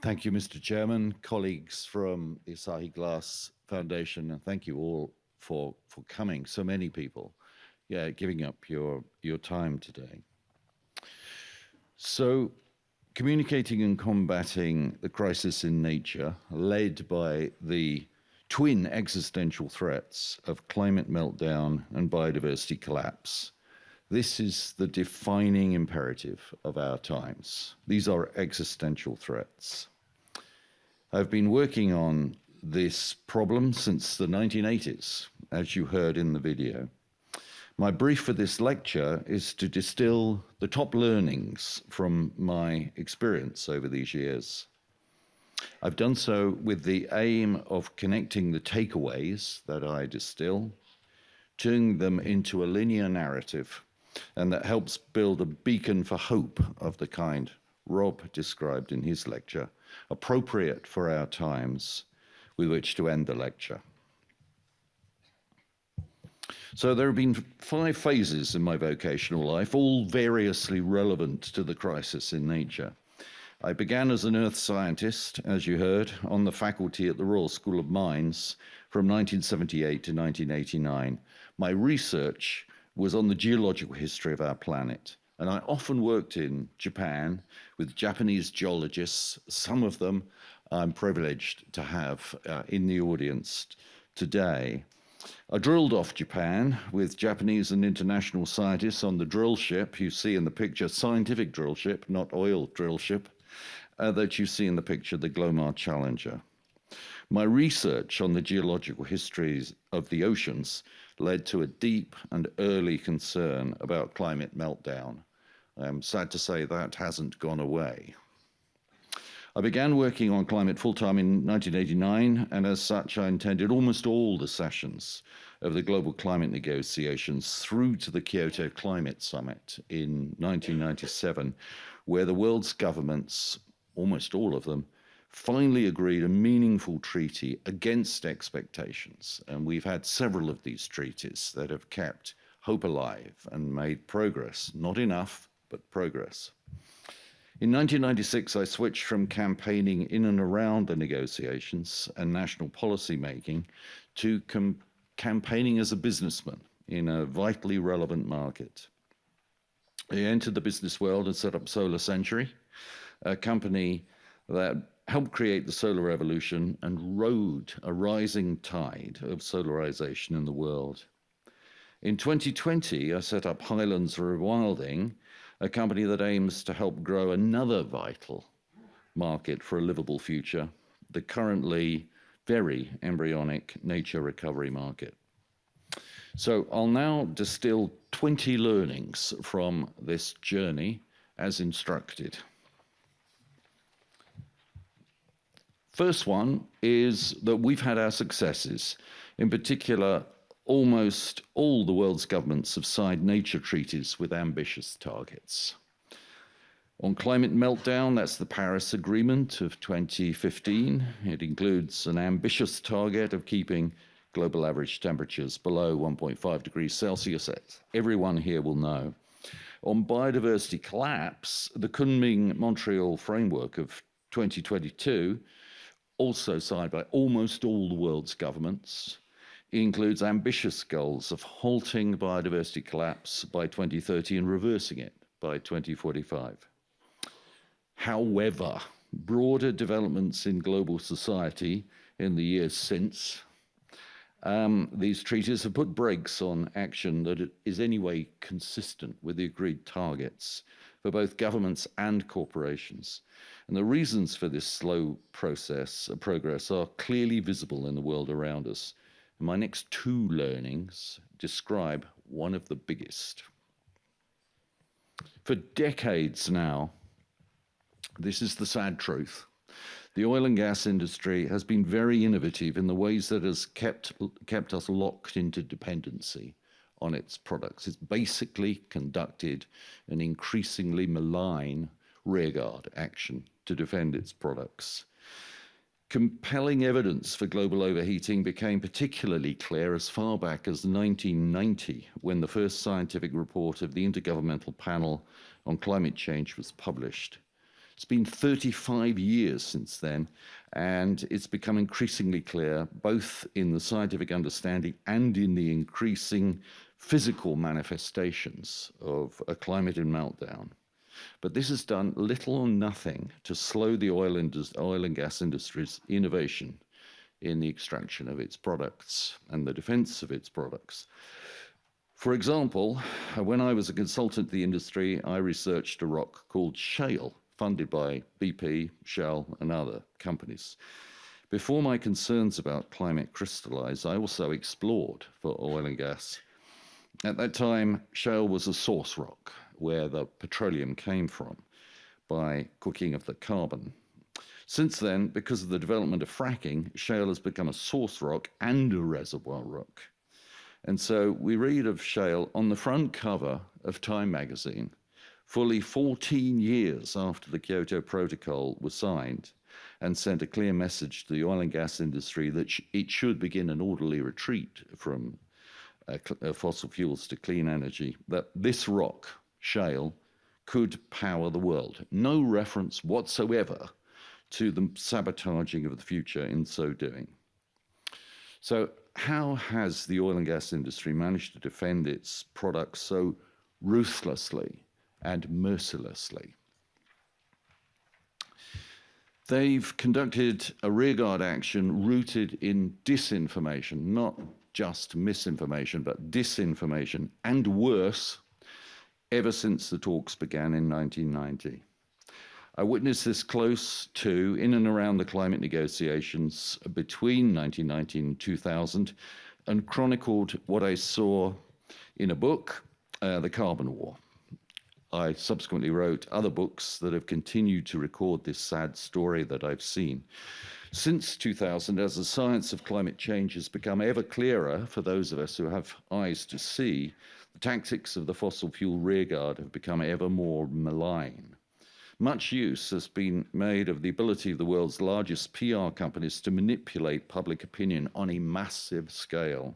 Thank you, Mr. Chairman, colleagues from the Asahi Glass Foundation, and thank you all for coming, so many people, giving up your time today. So, communicating and combating the crisis in nature, led by the twin existential threats of climate meltdown and biodiversity collapse. This is the defining imperative of our times. These are existential threats. I've been working on this problem since the 1980s, as you heard in the video. My brief for this lecture is to distill the top learnings from my experience over these years. I've done so with the aim of connecting the takeaways that I distill, turning them into a linear narrative, and that helps build a beacon for hope of the kind Rob described in his lecture, appropriate for our times, with which to end the lecture. So there have been 5 phases in my vocational life, all variously relevant to the crisis in nature. I began as an earth scientist, as you heard, on the faculty at the Royal School of Mines from 1978 to 1989. My research was on the geological history of our planet, and I often worked in Japan with Japanese geologists. Some of them I'm privileged to have in the audience today. I drilled off Japan with Japanese and international scientists on the drill ship you see in the picture, scientific drill ship, not oil drill ship, that you see in the picture, the Glomar Challenger. My research on the geological histories of the oceans led to a deep and early concern about climate meltdown. I'm sad to say that hasn't gone away. I began working on climate full-time in 1989, and as such, I attended almost all the sessions of the global climate negotiations through to the Kyoto Climate Summit in 1997, where the world's governments, almost all of them, finally agreed a meaningful treaty against expectations. And we've had several of these treaties that have kept hope alive and made progress. Not enough, but progress. In 1996, I switched from campaigning in and around the negotiations and national policy making to campaigning as a businessman in a vitally relevant market. I entered the business world and set up Solar Century, a company that helped create the solar revolution and rode a rising tide of solarization in the world. In 2020, I set up Highlands Rewilding, a company that aims to help grow another vital market for a livable future, the currently very embryonic nature recovery market. So I'll now distill 20 learnings from this journey as instructed. First one is that we've had our successes. In particular, almost all the world's governments have signed nature treaties with ambitious targets. On climate meltdown, that's the Paris Agreement of 2015. It includes an ambitious target of keeping global average temperatures below 1.5 degrees Celsius, as everyone here will know. On biodiversity collapse, the Kunming-Montreal Framework of 2022, also signed by almost all the world's governments, includes ambitious goals of halting biodiversity collapse by 2030 and reversing it by 2045. However, broader developments in global society in the years since, these treaties have put brakes on action that is anyway consistent with the agreed targets for both governments and corporations. And the reasons for this slow progress are clearly visible in the world around us. And my next 2 learnings describe one of the biggest. For decades now, this is the sad truth. The oil and gas industry has been very innovative in the ways that has kept us locked into dependency on its products. It's basically conducted an increasingly malign rearguard action to defend its products. Compelling evidence for global overheating became particularly clear as far back as 1990, when the first scientific report of the Intergovernmental Panel on Climate Change was published. It's been 35 years since then, and it's become increasingly clear, both in the scientific understanding and in the increasing physical manifestations of a climate in meltdown. But this has done little or nothing to slow the oil and gas industry's innovation in the extraction of its products and the defense of its products. For example, when I was a consultant to the industry, I researched a rock called shale, funded by BP, Shell, and other companies. Before my concerns about climate crystallized, I also explored for oil and gas. At that time, shale was a source rock where the petroleum came from by cooking of the carbon. Since then, because of the development of fracking, shale has become a source rock and a reservoir rock. And so we read of shale on the front cover of Time magazine, fully 14 years after the Kyoto Protocol was signed, and sent a clear message to the oil and gas industry that it should begin an orderly retreat from fossil fuels to clean energy, that this rock, shale, could power the world. No reference whatsoever to the sabotaging of the future in so doing. So how has the oil and gas industry managed to defend its products so ruthlessly and mercilessly? They've conducted a rearguard action rooted in disinformation, not just misinformation, but disinformation, and worse, ever since the talks began in 1990. I witnessed this close to, in and around the climate negotiations between 1990 and 2000, and chronicled what I saw in a book, The Carbon War. I subsequently wrote other books that have continued to record this sad story that I've seen. Since 2000, as the science of climate change has become ever clearer for those of us who have eyes to see, the tactics of the fossil fuel rearguard have become ever more malign. Much use has been made of the ability of the world's largest PR companies to manipulate public opinion on a massive scale.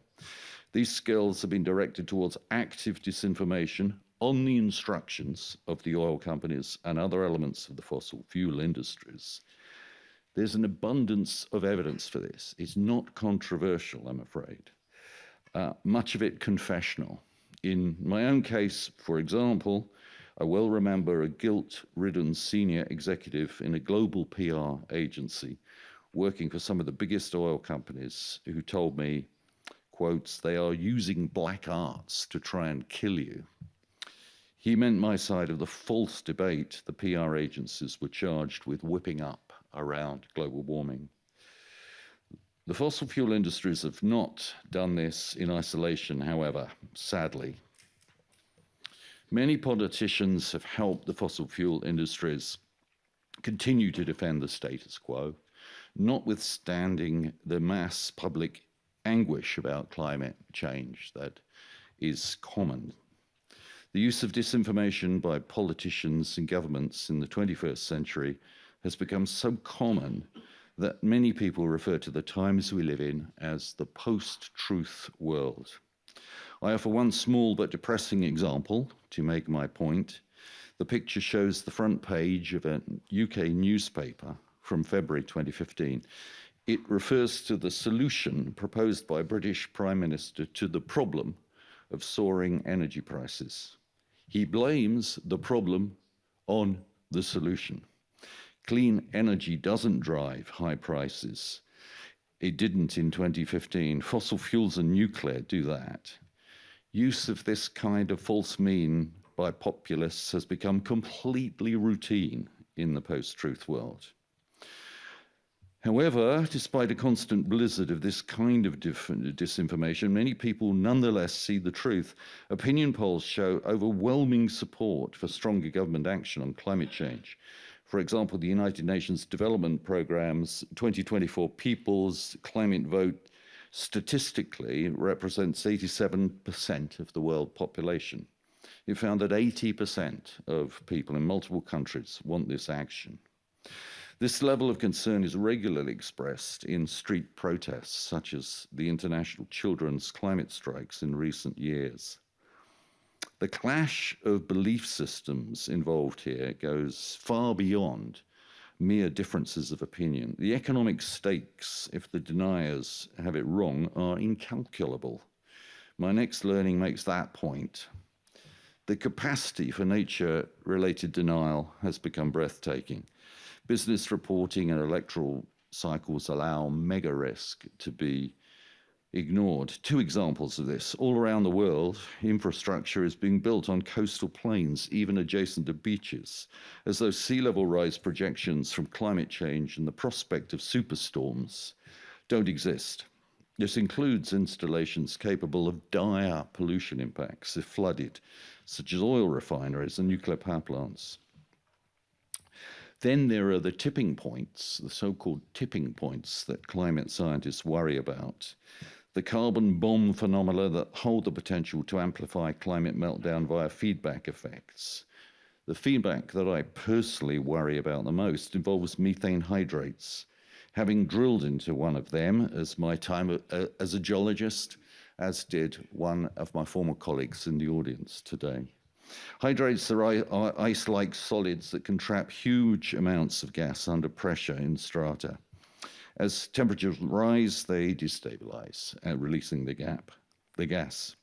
These skills have been directed towards active disinformation on the instructions of the oil companies and other elements of the fossil fuel industries. There's an abundance of evidence for this. It's not controversial, I'm afraid. Much of it confessional. In my own case, for example, I well remember a guilt-ridden senior executive in a global PR agency working for some of the biggest oil companies who told me, quotes, "They are using black arts to try and kill you." He meant my side of the false debate the PR agencies were charged with whipping up around global warming. The fossil fuel industries have not done this in isolation, however, sadly. Many politicians have helped the fossil fuel industries continue to defend the status quo, notwithstanding the mass public anguish about climate change that is common. The use of disinformation by politicians and governments in the 21st century has become so common that many people refer to the times we live in as the post-truth world. I offer one small but depressing example to make my point. The picture shows the front page of a UK newspaper from February 2015. It refers to the solution proposed by British Prime Minister to the problem of soaring energy prices. He blames the problem on the solution. Clean energy doesn't drive high prices. It didn't in 2015. Fossil fuels and nuclear do that. Use of this kind of false meme by populists has become completely routine in the post-truth world. However, despite a constant blizzard of this kind of disinformation, many people nonetheless see the truth. Opinion polls show overwhelming support for stronger government action on climate change. For example, the United Nations Development Programme's 2024 People's Climate Vote statistically represents 87% of the world population. It found that 80% of people in multiple countries want this action. This level of concern is regularly expressed in street protests, such as the International Children's Climate Strikes in recent years. The clash of belief systems involved here goes far beyond mere differences of opinion. The economic stakes, if the deniers have it wrong, are incalculable. My next learning makes that point. The capacity for nature-related denial has become breathtaking. Business reporting and electoral cycles allow mega risk to be ignored. Two examples of this. All around the world, infrastructure is being built on coastal plains, even adjacent to beaches, as though sea level rise projections from climate change and the prospect of superstorms don't exist. This includes installations capable of dire pollution impacts if flooded, such as oil refineries and nuclear power plants. Then there are the tipping points, the so-called tipping points that climate scientists worry about. The carbon bomb phenomena that hold the potential to amplify climate meltdown via feedback effects. The feedback that I personally worry about the most involves methane hydrates. Having drilled into one of them as my time as a geologist, as did one of my former colleagues in the audience today. Hydrates are ice-like solids that can trap huge amounts of gas under pressure in strata. As temperatures rise, they destabilize, releasing the gas.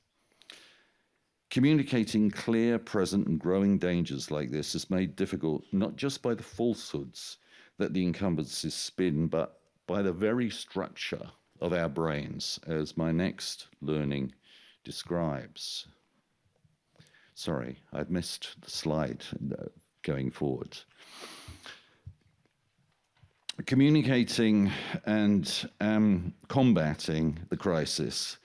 Communicating clear, present, and growing dangers like this is made difficult not just by the falsehoods that the incumbencies spin, but by the very structure of our brains, as my next learning describes. Sorry, I've missed the slide going forward. Communicating and combating the crisis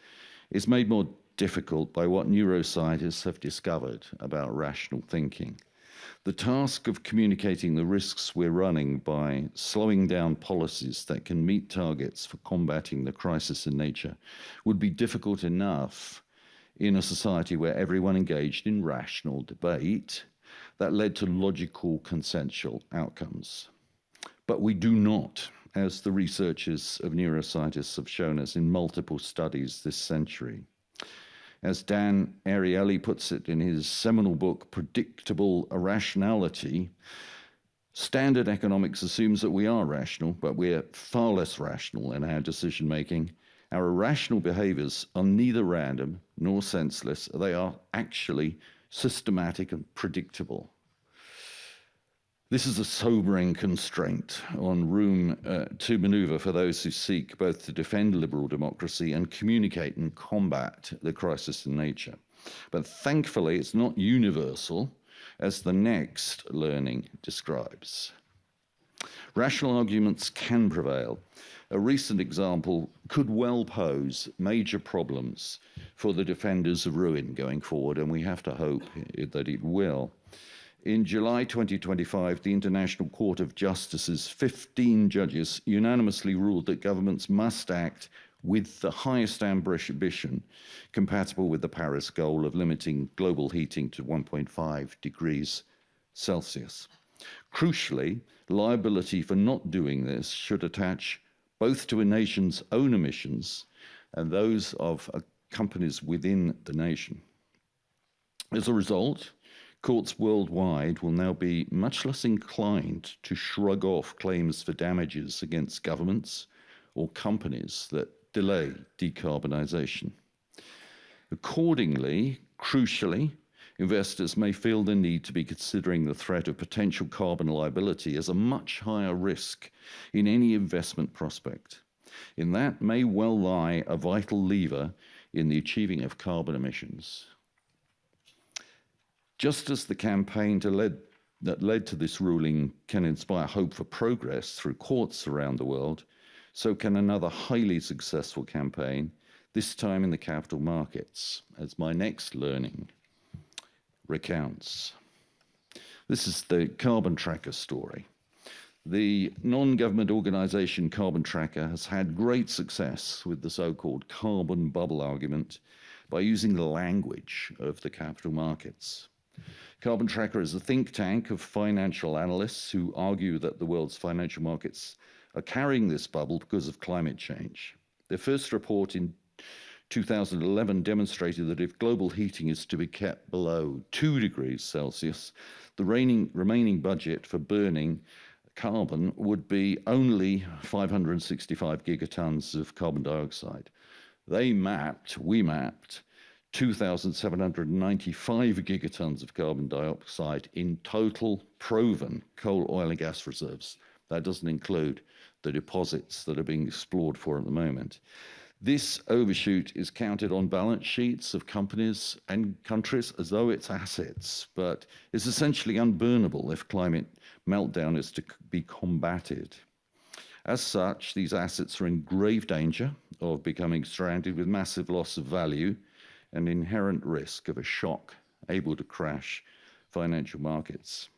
is made more difficult by what neuroscientists have discovered about rational thinking. The task of communicating the risks we're running by slowing down policies that can meet targets for combating the crisis in nature would be difficult enough in a society where everyone engaged in rational debate that led to logical, consensual outcomes. But we do not, as the researchers of neuroscientists have shown us in multiple studies this century. As Dan Ariely puts it in his seminal book, Predictable Irrationality, standard economics assumes that we are rational, but we're far less rational in our decision-making. Our irrational behaviors are neither random nor senseless. They are actually systematic and predictable. This is a sobering constraint on room to maneuver for those who seek both to defend liberal democracy and communicate and combat the crisis in nature. But thankfully, it's not universal, as the next learning describes. Rational arguments can prevail. A recent example could well pose major problems for the defenders of ruin going forward, and we have to hope that it will. In July 2025, the International Court of Justice's 15 judges unanimously ruled that governments must act with the highest ambition compatible with the Paris goal of limiting global heating to 1.5 degrees Celsius. Crucially, liability for not doing this should attach both to a nation's own emissions and those of companies within the nation. As a result, courts worldwide will now be much less inclined to shrug off claims for damages against governments or companies that delay decarbonisation. Accordingly, crucially, investors may feel the need to be considering the threat of potential carbon liability as a much higher risk in any investment prospect. In that may well lie a vital lever in the achieving of carbon emissions. Just as the campaign that led to this ruling can inspire hope for progress through courts around the world, so can another highly successful campaign, this time in the capital markets, as my next learning recounts. This is the Carbon Tracker story. The non-government organization Carbon Tracker has had great success with the so-called carbon bubble argument by using the language of the capital markets. Carbon Tracker is a think tank of financial analysts who argue that the world's financial markets are carrying this bubble because of climate change. Their first report in 2011 demonstrated that if global heating is to be kept below 2 degrees Celsius, the remaining budget for burning carbon would be only 565 gigatons of carbon dioxide. We mapped 2,795 gigatons of carbon dioxide in total proven coal, oil, and gas reserves. That doesn't include the deposits that are being explored for at the moment. This overshoot is counted on balance sheets of companies and countries as though it's assets, but it's essentially unburnable if climate meltdown is to be combated. As such, these assets are in grave danger of becoming stranded with massive loss of value and inherent risk of a shock able to crash financial markets.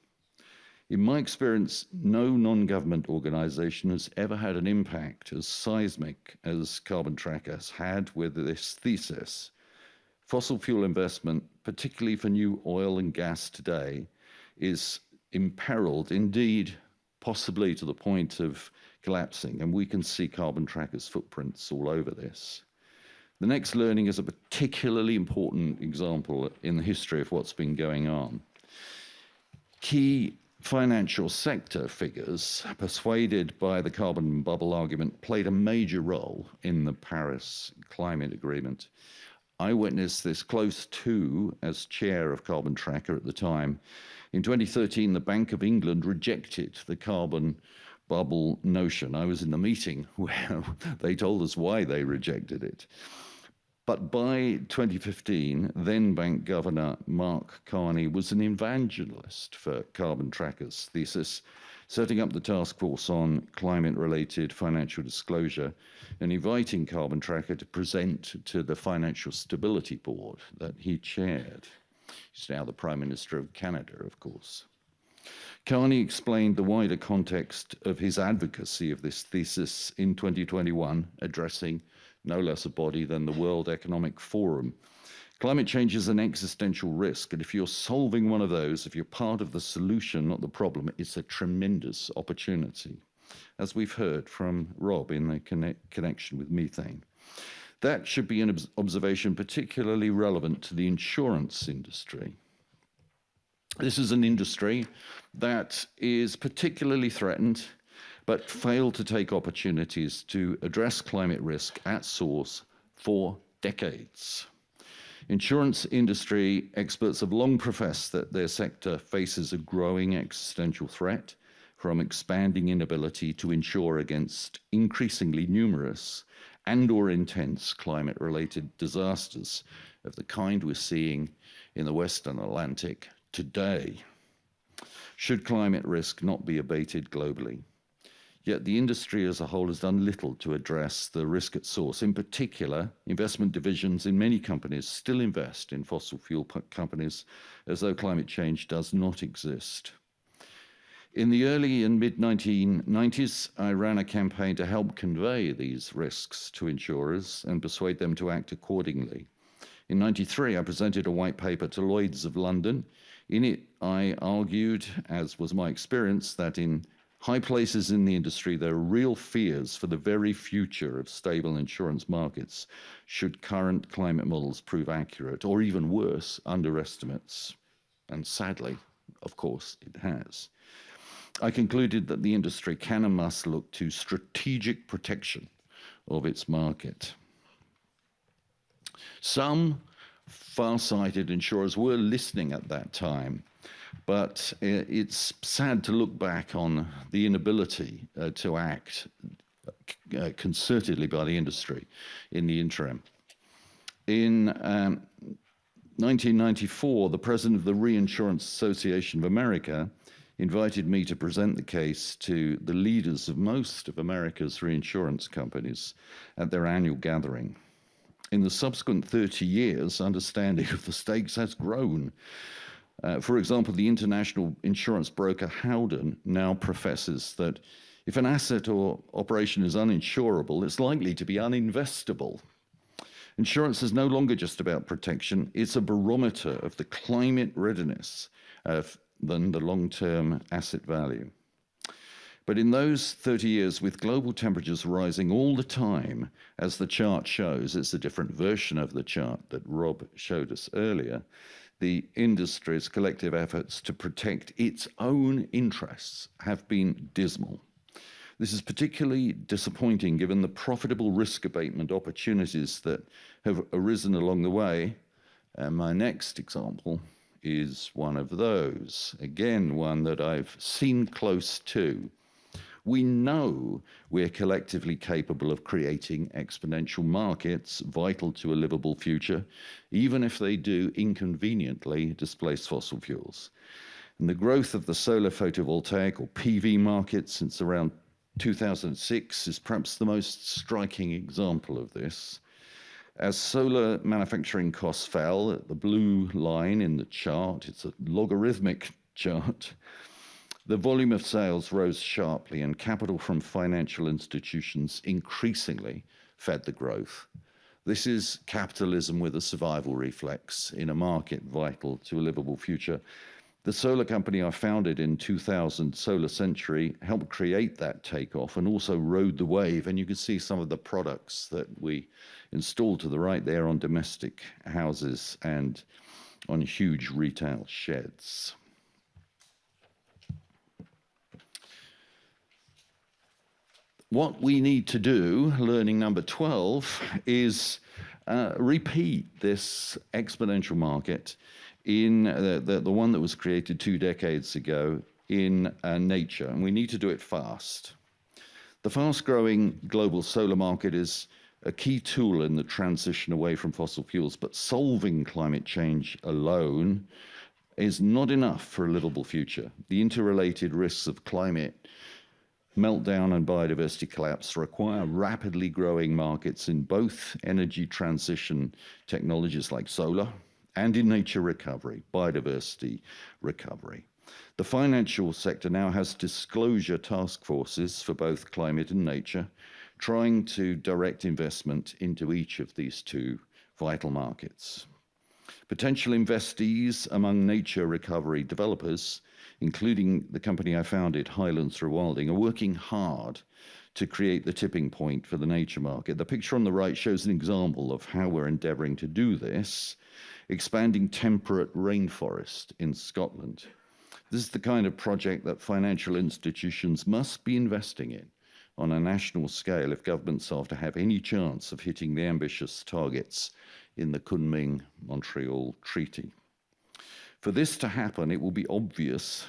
In my experience, no non-government organization has ever had an impact as seismic as Carbon Tracker has had with this thesis. Fossil fuel investment, particularly for new oil and gas today, is imperiled, indeed, possibly to the point of collapsing, and we can see Carbon Tracker's footprints all over this. The next learning is a particularly important example in the history of what's been going on. Key financial sector figures, persuaded by the carbon bubble argument, played a major role in the Paris Climate Agreement. I witnessed this close to as chair of Carbon Tracker at the time. In 2013, the Bank of England rejected the carbon bubble notion. I was in the meeting where they told us why they rejected it. But by 2015, then Bank Governor Mark Carney was an evangelist for Carbon Tracker's thesis, setting up the task force on climate-related financial disclosure and inviting Carbon Tracker to present to the Financial Stability Board that he chaired. He's now the Prime Minister of Canada, of course. Carney explained the wider context of his advocacy of this thesis in 2021, addressing no less a body than the World Economic Forum. Climate change is an existential risk, and if you're solving one of those, if you're part of the solution, not the problem, it's a tremendous opportunity, as we've heard from Rob in the connection with methane. That should be an observation particularly relevant to the insurance industry. This is an industry that is particularly threatened, but failed to take opportunities to address climate risk at source for decades. Insurance industry experts have long professed that their sector faces a growing existential threat from expanding inability to insure against increasingly numerous and/or intense climate-related disasters of the kind we're seeing in the Western Atlantic today. Should climate risk not be abated globally? Yet the industry as a whole has done little to address the risk at source. In particular, investment divisions in many companies still invest in fossil fuel companies as though climate change does not exist. In the early and mid-1990s, I ran a campaign to help convey these risks to insurers and persuade them to act accordingly. In 1993, I presented a white paper to Lloyd's of London. In it, I argued, as was my experience, that in high places in the industry, there are real fears for the very future of stable insurance markets should current climate models prove accurate, or even worse, underestimates. And sadly, of course, it has. I concluded that the industry can and must look to strategic protection of its market. Some far-sighted insurers were listening at that time, but it's sad to look back on the inability to act concertedly by the industry in the interim. In 1994, the president of the Reinsurance Association of America invited me to present the case to the leaders of most of America's reinsurance companies at their annual gathering. In the subsequent 30 years, understanding of the stakes has grown. For example, the international insurance broker Howden now professes that if an asset or operation is uninsurable, it's likely to be uninvestable. Insurance is no longer just about protection, it's a barometer of the climate readiness than the long-term asset value. But in those 30 years, with global temperatures rising all the time, as the chart shows, it's a different version of the chart that Rob showed us earlier, the industry's collective efforts to protect its own interests have been dismal. This is particularly disappointing given the profitable risk abatement opportunities that have arisen along the way. And my next example is one of those. Again, one that I've seen close to. We know we're collectively capable of creating exponential markets vital to a livable future, even if they do inconveniently displace fossil fuels. And the growth of the solar photovoltaic or PV market since around 2006 is perhaps the most striking example of this. As solar manufacturing costs fell, the blue line in the chart, it's a logarithmic chart, the volume of sales rose sharply and capital from financial institutions increasingly fed the growth. This is capitalism with a survival reflex in a market vital to a livable future. The solar company I founded in 2000, Solar Century, helped create that takeoff and also rode the wave. And you can see some of the products that we installed to the right there on domestic houses and on huge retail sheds. What we need to do, learning number 12, is repeat this exponential market in the one that was created 2 decades ago in nature, and we need to do it fast. The fast-growing global solar market is a key tool in the transition away from fossil fuels, but solving climate change alone is not enough for a livable future. The interrelated risks of climate meltdown and biodiversity collapse require rapidly growing markets in both energy transition technologies like solar and in nature recovery, biodiversity recovery. The financial sector now has disclosure task forces for both climate and nature, trying to direct investment into each of these two vital markets. Potential investees among nature recovery developers, including the company I founded, Highlands Rewilding, are working hard to create the tipping point for the nature market. The picture on the right shows an example of how we're endeavoring to do this, expanding temperate rainforest in Scotland. This is the kind of project that financial institutions must be investing in on a national scale if governments are to have any chance of hitting the ambitious targets in the Kunming-Montreal Treaty. For this to happen, it will be obvious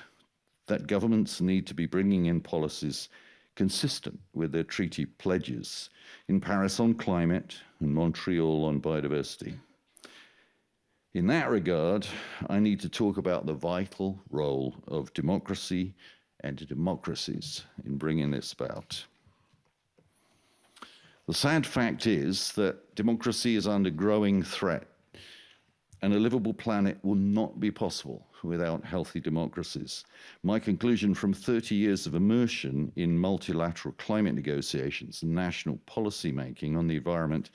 that governments need to be bringing in policies consistent with their treaty pledges, in Paris on climate and Montreal on biodiversity. In that regard, I need to talk about the vital role of democracy and democracies in bringing this about. The sad fact is that democracy is under growing threat, and a livable planet will not be possible without healthy democracies. My conclusion from 30 years of immersion in multilateral climate negotiations and national policy making on the environment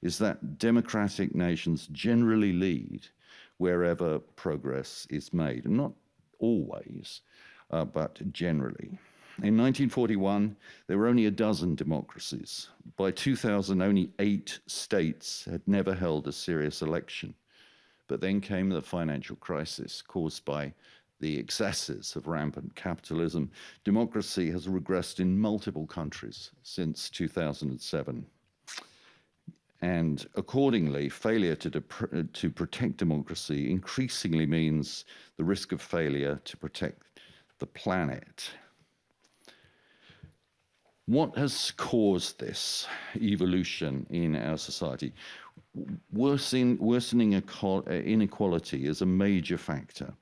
is that democratic nations generally lead wherever progress is made. Not always, but generally. In 1941, there were only a dozen democracies. By 2000, only 8 states had never held a serious election. But then came the financial crisis caused by the excesses of rampant capitalism. Democracy has regressed in multiple countries since 2007. And accordingly, failure to protect democracy increasingly means the risk of failure to protect the planet. What has caused this evolution in our society? Worsening inequality is a major factor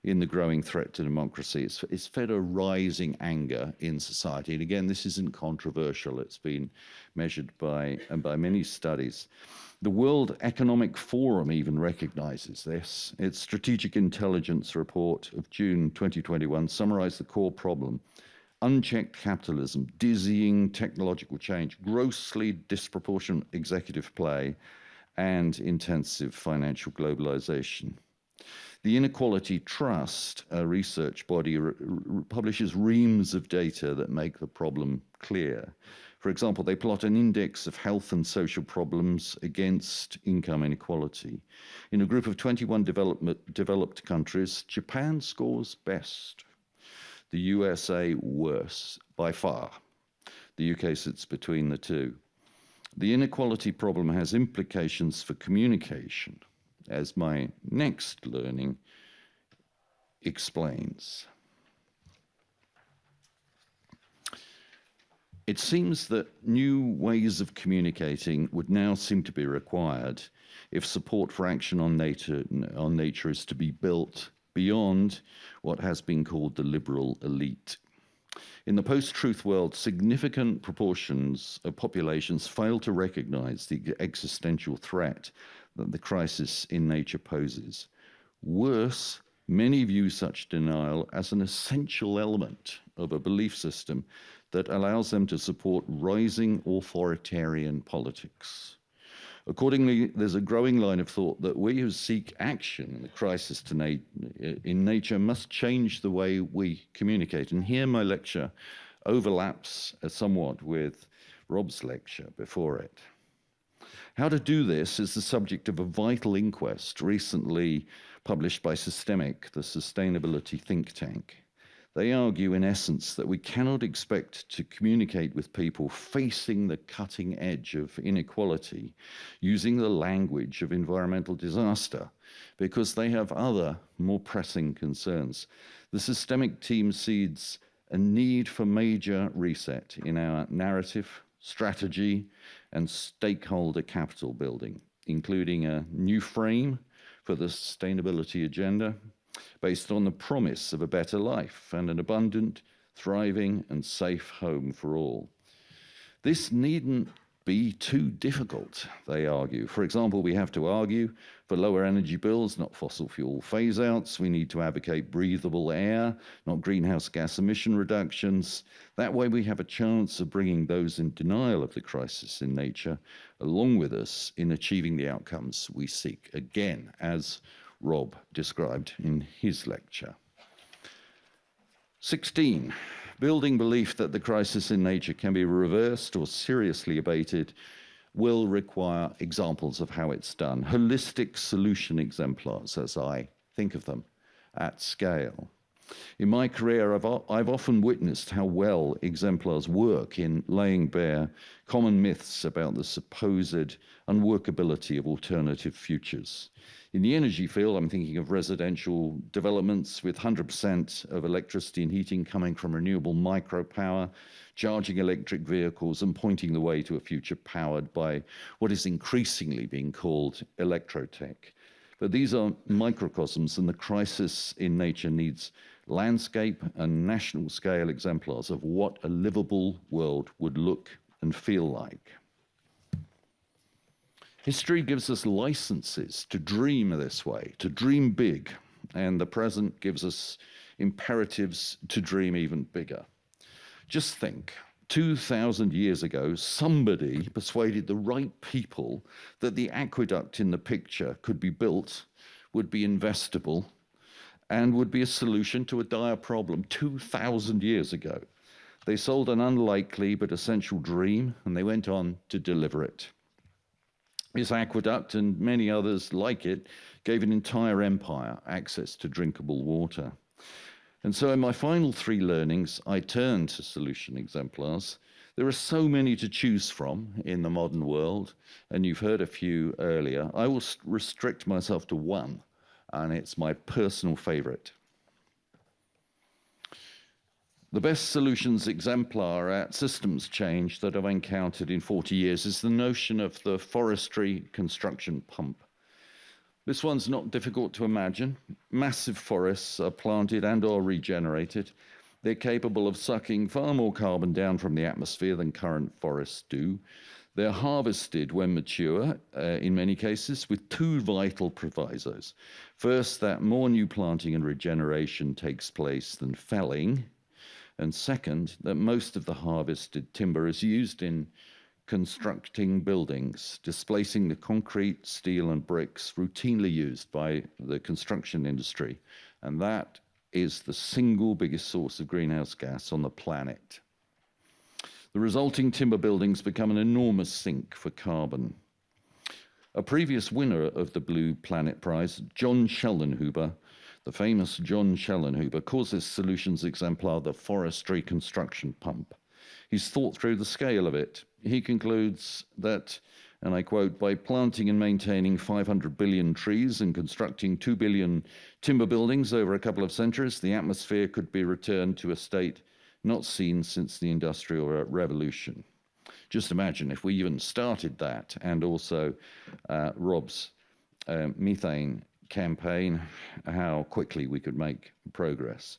in the growing threat to democracy. It's fed a rising anger in society. And again, this isn't controversial. It's been measured by many studies. The World Economic Forum even recognizes this. Its Strategic Intelligence Report of June 2021 summarized the core problem: unchecked capitalism, dizzying technological change, grossly disproportionate executive play, and intensive financial globalization. The Inequality Trust, a research body, publishes reams of data that make the problem clear. For example, they plot an index of health and social problems against income inequality. In a group of 21 developed countries, Japan scores best. The USA worse, by far. The UK sits between the two. The inequality problem has implications for communication, as my next learning explains. It seems that new ways of communicating would now seem to be required if support for action on nature is to be built beyond what has been called the liberal elite. In the post-truth world, significant proportions of populations fail to recognize the existential threat that the crisis in nature poses. Worse, many view such denial as an essential element of a belief system that allows them to support rising authoritarian politics. Accordingly, there's a growing line of thought that we who seek action in the crisis in nature must change the way we communicate. And here my lecture overlaps somewhat with Rob's lecture before it. How to do this is the subject of a vital inquest recently published by Systemic, the sustainability think tank. They argue, in essence, that we cannot expect to communicate with people facing the cutting edge of inequality using the language of environmental disaster because they have other, more pressing concerns. The Systemic team sees a need for major reset in our narrative, strategy, and stakeholder capital building, including a new frame for the sustainability agenda, based on the promise of a better life and an abundant, thriving, and safe home for all. This needn't be too difficult, they argue. For example, we have to argue for lower energy bills, not fossil fuel phase-outs. We need to advocate breathable air, not greenhouse gas emission reductions. That way we have a chance of bringing those in denial of the crisis in nature along with us in achieving the outcomes we seek, again, as Rob described in his lecture. 16, building belief that the crisis in nature can be reversed or seriously abated will require examples of how it's done, holistic solution exemplars, as I think of them, at scale. In my career, I've often witnessed how well exemplars work in laying bare common myths about the supposed unworkability of alternative futures. In the energy field, I'm thinking of residential developments with 100% of electricity and heating coming from renewable micropower, charging electric vehicles, and pointing the way to a future powered by what is increasingly being called electrotech. But these are microcosms, and the crisis in nature needs landscape and national scale exemplars of what a livable world would look and feel like. History gives us licenses to dream this way, to dream big, and the present gives us imperatives to dream even bigger. Just think, 2,000 years ago, somebody persuaded the right people that the aqueduct in the picture could be built, would be investable, and would be a solution to a dire problem 2,000 years ago. They sold an unlikely but essential dream, and they went on to deliver it. This aqueduct and many others like it gave an entire empire access to drinkable water. And so in my final 3 learnings, I turn to solution exemplars. There are so many to choose from in the modern world, and you've heard a few earlier. I will restrict myself to one, and it's my personal favorite. The best solutions exemplar at systems change that I've encountered in 40 years is the notion of the forestry construction pump. This one's not difficult to imagine. Massive forests are planted and are regenerated. They're capable of sucking far more carbon down from the atmosphere than current forests do. They're harvested when mature, in many cases, with 2 vital provisos. First, that more new planting and regeneration takes place than felling. And second, that most of the harvested timber is used in constructing buildings, displacing the concrete, steel, and bricks routinely used by the construction industry. And that is the single biggest source of greenhouse gas on the planet. The resulting timber buildings become an enormous sink for carbon. A previous winner of the Blue Planet Prize, John Schellenhuber, the famous John Schellenhuber, calls this solutions exemplar the forestry construction pump. He's thought through the scale of it. He concludes that, and I quote, by planting and maintaining 500 billion trees and constructing 2 billion timber buildings over a couple of centuries, the atmosphere could be returned to a state not seen since the Industrial Revolution. Just imagine if we even started that, and also Rob's methane campaign, how quickly we could make progress.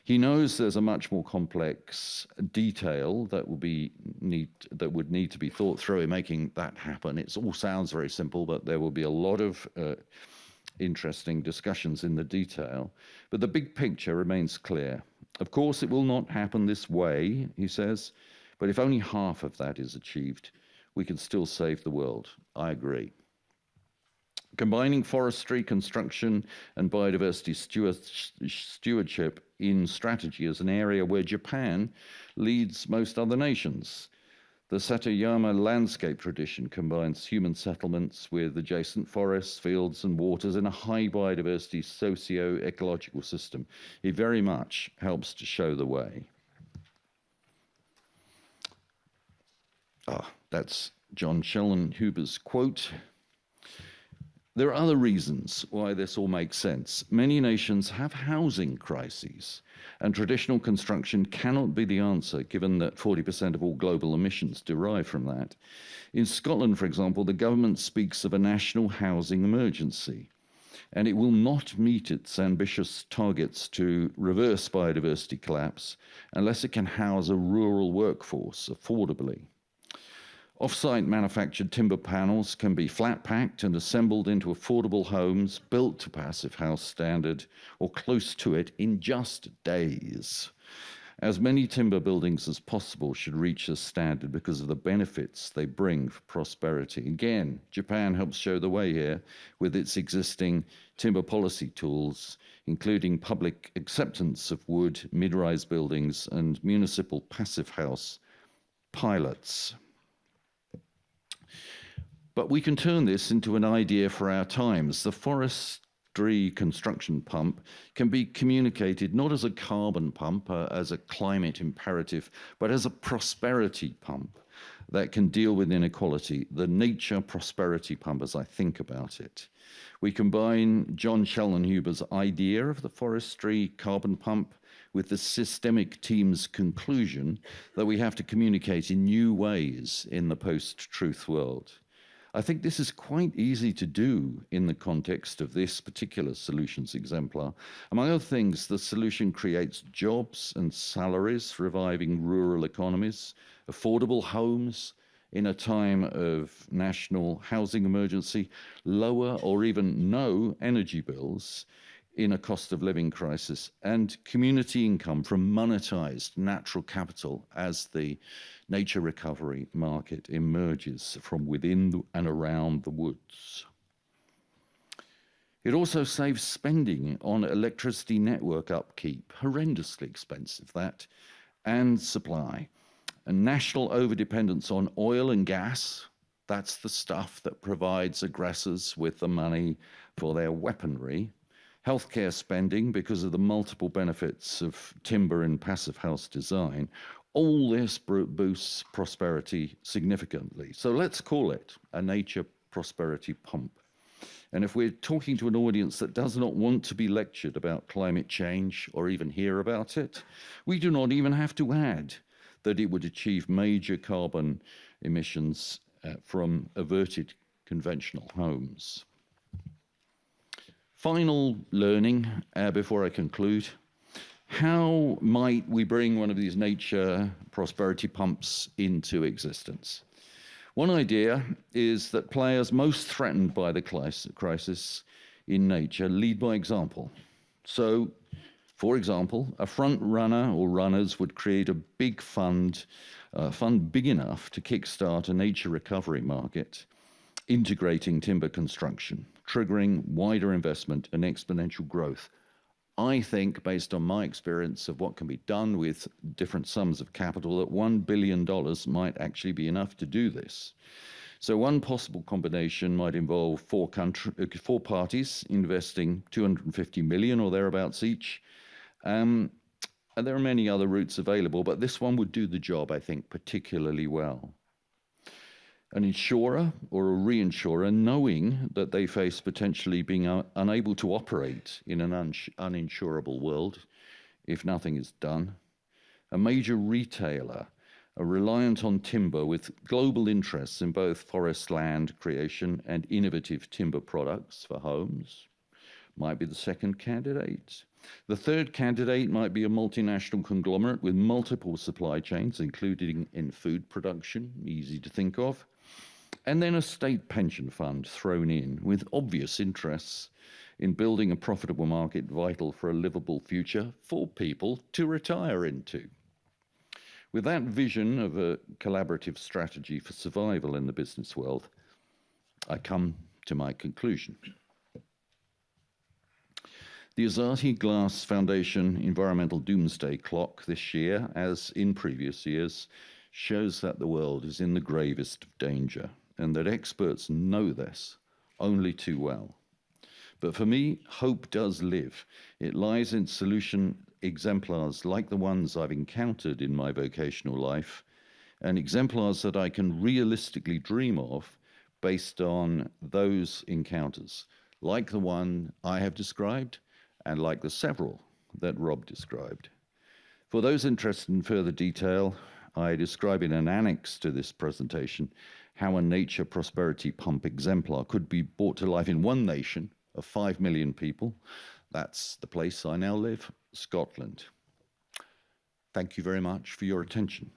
He knows there's a much more complex detail that would need to be thought through in making that happen. It all sounds very simple, but there will be a lot of interesting discussions in the detail. But the big picture remains clear. Of course, it will not happen this way, he says, but if only half of that is achieved, we can still save the world. I agree. Combining forestry, construction, and biodiversity stewardship in strategy is an area where Japan leads most other nations. The Satayama landscape tradition combines human settlements with adjacent forests, fields, and waters in a high biodiversity socio-ecological system. It very much helps to show the way. That's John Schellenhuber's quote. There are other reasons why this all makes sense. Many nations have housing crises, and traditional construction cannot be the answer, given that 40% of all global emissions derive from that. In Scotland, for example, the government speaks of a national housing emergency, and it will not meet its ambitious targets to reverse biodiversity collapse unless it can house a rural workforce affordably. Off-site manufactured timber panels can be flat-packed and assembled into affordable homes built to Passive House standard or close to it in just days. As many timber buildings as possible should reach this standard because of the benefits they bring for prosperity. Again, Japan helps show the way here with its existing timber policy tools, including public acceptance of wood, mid-rise buildings, and municipal Passive House pilots. But we can turn this into an idea for our times. The forestry construction pump can be communicated not as a carbon pump, as a climate imperative, but as a prosperity pump that can deal with inequality, the nature prosperity pump as I think about it. We combine John Schellenhuber's idea of the forestry carbon pump with the systemic team's conclusion that we have to communicate in new ways in the post-truth world. I think this is quite easy to do in the context of this particular solutions exemplar. Among other things, the solution creates jobs and salaries, reviving rural economies, affordable homes in a time of national housing emergency, lower or even no energy bills in a cost of living crisis, and community income from monetized natural capital as the nature recovery market emerges from within and around the woods. It also saves spending on electricity network upkeep, horrendously expensive that, and supply. And national overdependence on oil and gas, that's the stuff that provides aggressors with the money for their weaponry. Healthcare spending because of the multiple benefits of timber and Passive House design, all this boosts prosperity significantly. So let's call it a nature prosperity pump. And if we're talking to an audience that does not want to be lectured about climate change or even hear about it, we do not even have to add that it would achieve major carbon emissions from averted conventional homes. Final learning before I conclude. How might we bring one of these nature prosperity pumps into existence? One idea is that players most threatened by the crisis in nature lead by example. So For example, a front runner or runners would create a big fund big enough to kickstart a nature recovery market, integrating timber construction, triggering wider investment and exponential growth. I think, based on my experience of what can be done with different sums of capital, that $1 billion might actually be enough to do this. So one possible combination might involve four parties investing 250 million or thereabouts each. And there are many other routes available, but this one would do the job, I think, particularly well. An insurer or a reinsurer, knowing that they face potentially being unable to operate in an uninsurable world if nothing is done. A major retailer, reliant on timber with global interests in both forest land creation and innovative timber products for homes, might be the second candidate. The third candidate might be a multinational conglomerate with multiple supply chains, including in food production, easy to think of. And then a state pension fund thrown in with obvious interests in building a profitable market vital for a livable future for people to retire into. With that vision of a collaborative strategy for survival in the business world, I come to my conclusion. The Azati Glass Foundation Environmental Doomsday Clock this year, as in previous years, shows that the world is in the gravest of danger, and that experts know this only too well. But for me, hope does live. It lies in solution exemplars like the ones I've encountered in my vocational life, and exemplars that I can realistically dream of based on those encounters, like the one I have described, and like the several that Rob described. For those interested in further detail, I describe in an annex to this presentation how a nature prosperity pump exemplar could be brought to life in one nation of 5 million people. That's the place I now live, Scotland. Thank you very much for your attention.